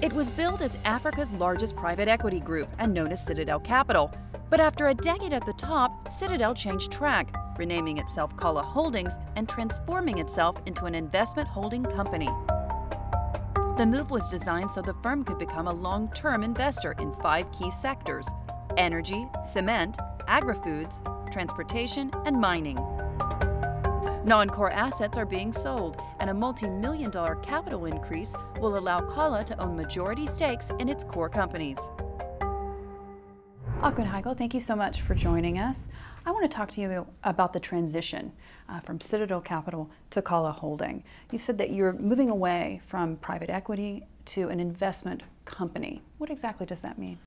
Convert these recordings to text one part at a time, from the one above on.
It was billed as Africa's largest private equity group and known as Citadel Capital. But after a decade at the top, Citadel changed track, renaming itself Qalaa Holdings and transforming itself into an investment holding company. The move was designed so the firm could become a long-term investor in 5 key sectors: energy, cement, agri-foods, transportation, and mining. Non-core assets are being sold, and a multi-million-dollar capital increase will allow Qalaa to own majority stakes in its core companies. Ahmed Heikal, thank you so much for joining us. I want to talk to you about the transition from Citadel Capital to Qalaa Holding. You said that you're moving away from private equity to an investment company. What exactly does that mean?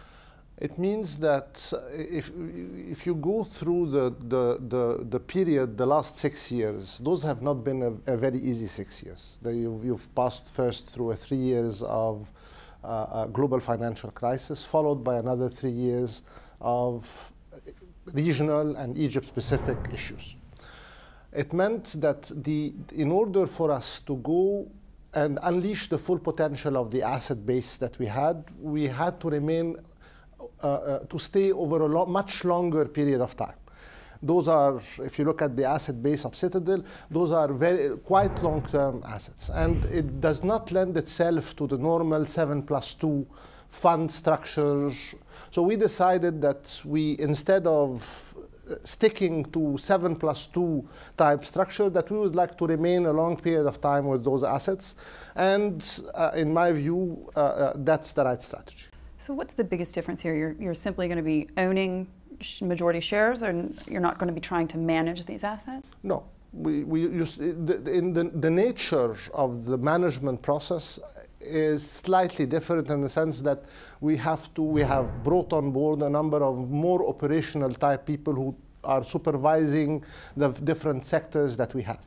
It means that if you go through the period, the last 6 years, those have not been a very easy 6 years. You've passed first through 3 years of a global financial crisis, followed by another 3 years of regional and Egypt-specific issues. It meant that in order for us to go and unleash the full potential of the asset base that we had to remain to stay over a much longer period of time. Those are, if you look at the asset base of Citadel, those are quite long-term assets. And it does not lend itself to the normal 7+2 fund structures. So we decided that instead of sticking to 7+2 type structure, that we would like to remain a long period of time with those assets. And in my view, that's the right strategy. So what's the biggest difference here? You're simply going to be owning majority shares, and you're not going to be trying to manage these assets? No. The nature of the management process is slightly different in the sense that we have brought on board a number of more operational type people who are supervising the different sectors that we have.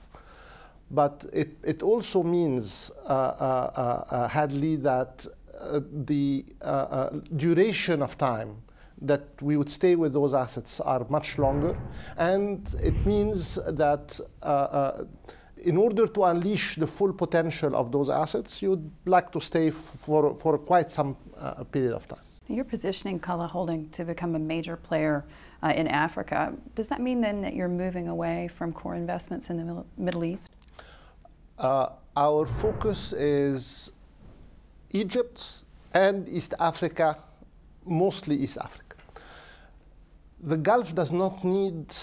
But it also means, Hadley, that the duration of time that we would stay with those assets are much longer. And it means that in order to unleash the full potential of those assets, you'd like to stay for quite some period of time. You're positioning Qalaa Holding to become a major player in Africa. Does that mean then that you're moving away from core investments in the Middle East? Our focus is Egypt and East Africa, mostly East Africa. The Gulf does not need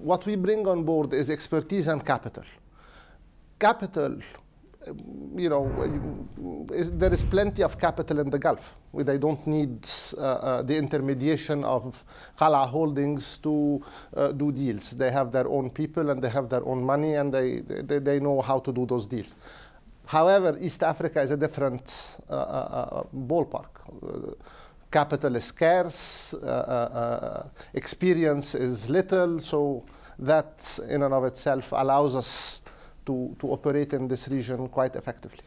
what we bring on board is expertise and capital. Capital, there is plenty of capital in the Gulf. They don't need the intermediation of Qalaa Holdings to do deals. They have their own people and they have their own money, and they know how to do those deals. However, East Africa is a different ballpark. Capital is scarce, experience is little, so that in and of itself allows us to operate in this region quite effectively.